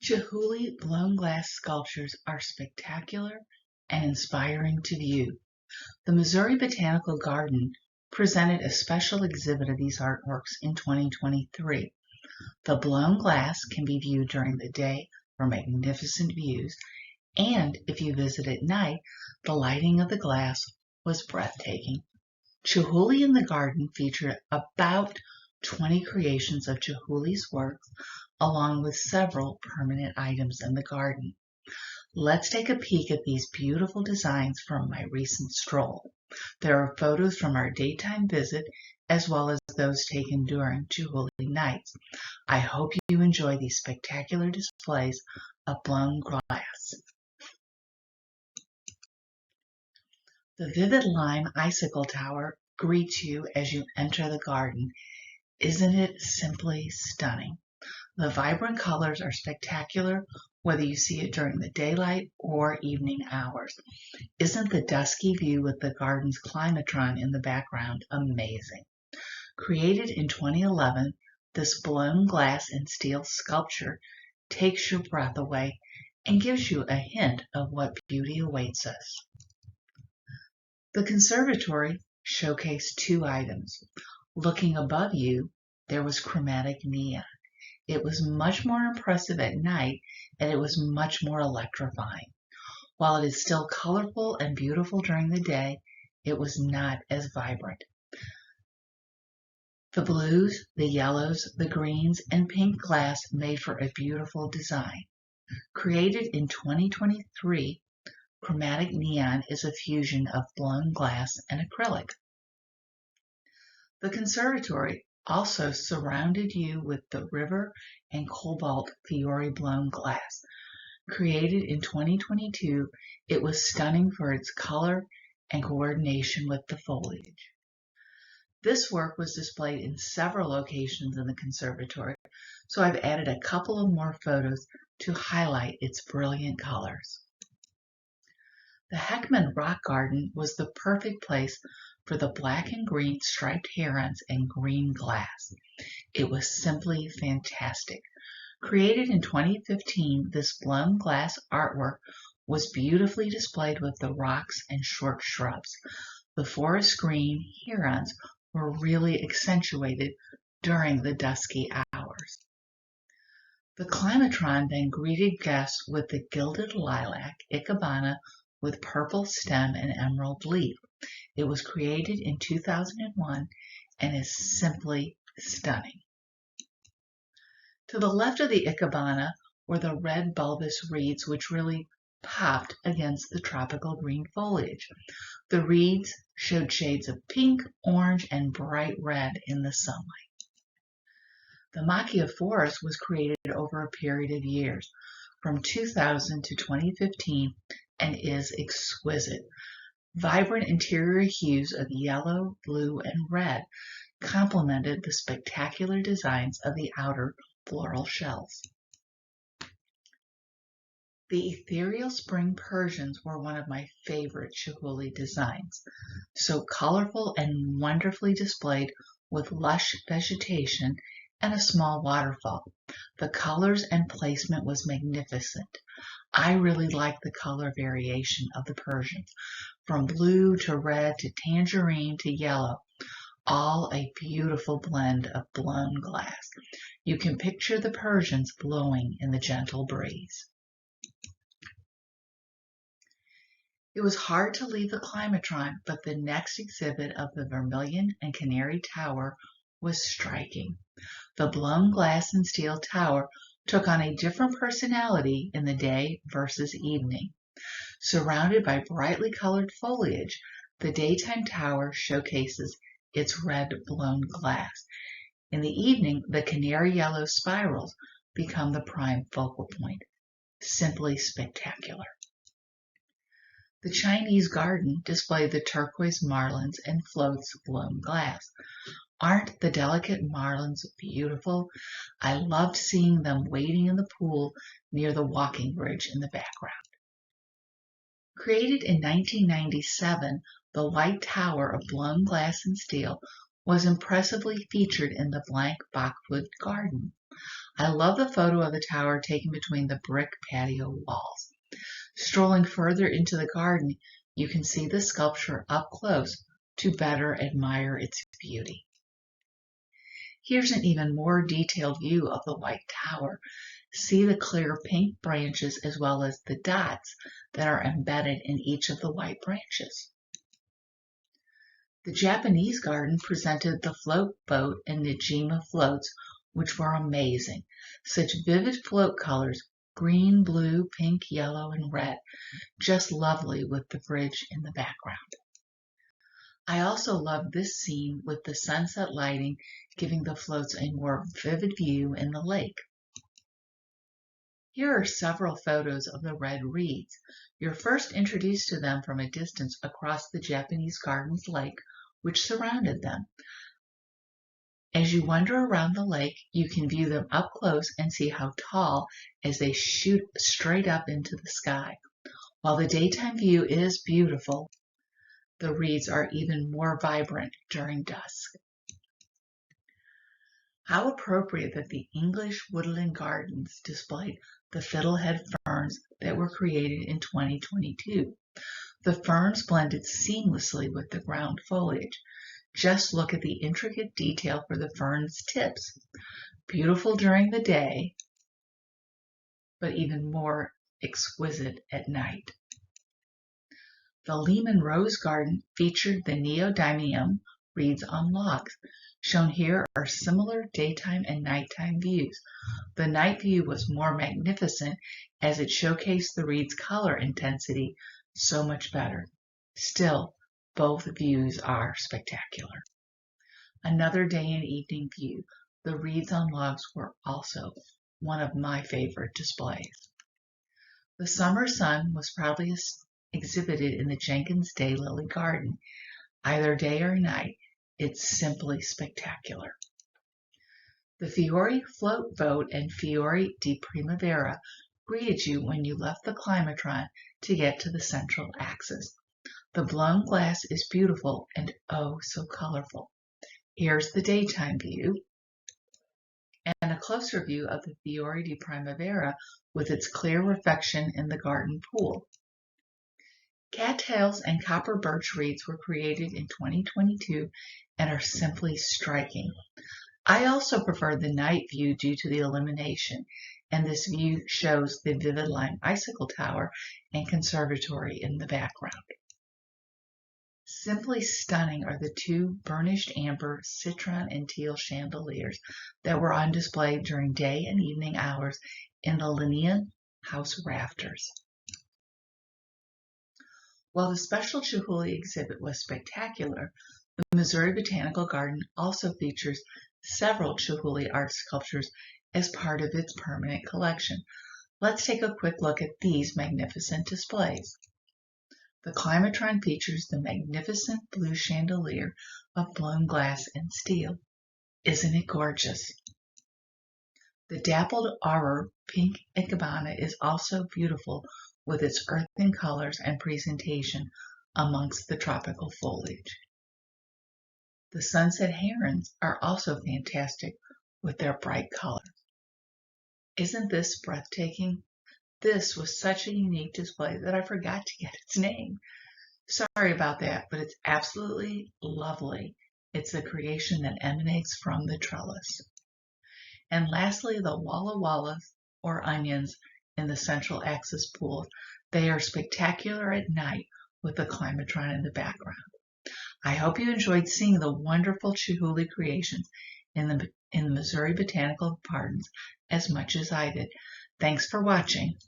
Chihuly blown glass sculptures are spectacular and inspiring to view. The Missouri Botanical Garden presented a special exhibit of these artworks in 2023. The blown glass can be viewed during the day for magnificent views, and if you visit at night, the lighting of the glass was breathtaking. Chihuly in the Garden featured about 20 creations of Chihuly's works, along with several permanent items in the garden. Let's take a peek at these beautiful designs from my recent stroll. There are photos from our daytime visit as well as those taken during Chihuly nights. I hope you enjoy these spectacular displays of blown glass. The vivid lime icicle tower greets you as you enter the garden. Isn't it simply stunning? The vibrant colors are spectacular, whether you see it during the daylight or evening hours. Isn't the dusky view with the garden's climatron in the background amazing? Created in 2011, this blown glass and steel sculpture takes your breath away and gives you a hint of what beauty awaits us. The conservatory showcased two items. Looking above you, there was chromatic neon. It was much more impressive at night, and it was much more electrifying. While it is still colorful and beautiful during the day, it was not as vibrant. The blues, the yellows, the greens, and pink glass made for a beautiful design. Created in 2023, chromatic neon is a fusion of blown glass and acrylic. The conservatory also surrounded you with the river and cobalt fiori blown glass. Created in 2022, it was stunning for its color and coordination with the foliage. This work was displayed in several locations in the conservatory, so I've added a couple of more photos to highlight its brilliant colors. The Heckman Rock Garden was the perfect place for the black and green striped herons and green glass. It was simply fantastic. Created in 2015, this blown glass artwork was beautifully displayed with the rocks and short shrubs. The forest green herons were really accentuated during the dusky hours. The climatron then greeted guests with the gilded lilac ikebana with purple stem and emerald leaf. It was created in 2001 and is simply stunning. To the left of the ikebana were the red bulbous reeds, which really popped against the tropical green foliage. The reeds showed shades of pink, orange, and bright red in the sunlight. The maquia forest was created over a period of years, from 2000 to 2015, and is exquisite. Vibrant interior hues of yellow, blue, and red complemented the spectacular designs of the outer floral shells. The ethereal spring Persians were one of my favorite Chihuly designs, so colorful and wonderfully displayed with lush vegetation and a small waterfall. The colors and placement was magnificent. I really like the color variation of the Persians, from blue to red to tangerine to yellow, all a beautiful blend of blown glass. You can picture the Persians blowing in the gentle breeze. It was hard to leave the climatron, but the next exhibit of the Vermilion and Canary Tower was striking. The blown glass and steel tower took on a different personality in the day versus evening. Surrounded by brightly colored foliage, the daytime tower showcases its red blown glass. In the evening, the canary yellow spirals become the prime focal point. Simply spectacular. The Chinese garden displayed the turquoise marlins and floats of blown glass. Aren't the delicate marlins beautiful? I loved seeing them wading in the pool near the walking bridge in the background. Created in 1997, the white tower of blown glass and steel was impressively featured in the blank Bachwood garden. I love the photo of the tower taken between the brick patio walls. Strolling further into the garden, you can see the sculpture up close to better admire its beauty. Here's an even more detailed view of the White Tower. See the clear pink branches as well as the dots that are embedded in each of the white branches. The Japanese garden presented the float boat and Najima floats, which were amazing. Such vivid float colors, green, blue, pink, yellow, and red. Just lovely with the bridge in the background. I also love this scene with the sunset lighting giving the floats a more vivid view in the lake. Here are several photos of the red reeds. You're first introduced to them from a distance across the Japanese gardens lake, which surrounded them. As you wander around the lake, you can view them up close and see how tall as they shoot straight up into the sky. While the daytime view is beautiful, the reeds are even more vibrant during dusk. How appropriate that the English woodland gardens displayed the fiddlehead ferns that were created in 2022. The ferns blended seamlessly with the ground foliage. Just look at the intricate detail for the fern's tips. Beautiful during the day, but even more exquisite at night. The Lehman Rose Garden featured the neodymium reeds on logs. Shown here are similar daytime and nighttime views. The night view was more magnificent as it showcased the reeds' color intensity so much better. Still, both views are spectacular. Another day and evening view. The reeds on logs were also one of my favorite displays. The summer sun was proudly exhibited in the Jenkins Daylily Garden. Either day or night, it's simply spectacular. The Fiori float boat and Fiori di Primavera greeted you when you left the climatron to get to the central axis. The blown glass is beautiful and oh so colorful. Here's the daytime view and a closer view of the Fiori di Primavera with its clear reflection in the garden pool. Cattails and copper birch reeds were created in 2022 and are simply striking. I also prefer the night view due to the illumination, and this view shows the Vivid Lime Icicle Tower and Conservatory in the background. Simply stunning are the two burnished amber, citron, and teal chandeliers that were on display during day and evening hours in the Linnean House rafters. While the special Chihuly exhibit was spectacular, the Missouri Botanical Garden also features several Chihuly art sculptures as part of its permanent collection. Let's take a quick look at these magnificent displays. The climatron features the magnificent blue chandelier of blown glass and steel. Isn't it gorgeous? The dappled arbor pink ikebana is also beautiful with its earthen colors and presentation amongst the tropical foliage. The sunset herons are also fantastic with their bright colors. Isn't this breathtaking? This was such a unique display that I forgot to get its name. Sorry about that, but it's absolutely lovely. It's a creation that emanates from the trellis. And lastly, the Walla Wallas, or onions, in the central axis pool. They are spectacular at night with the climatron in the background. I hope you enjoyed seeing the wonderful Chihuly creations in the Missouri Botanical Gardens as much as I did. Thanks for watching.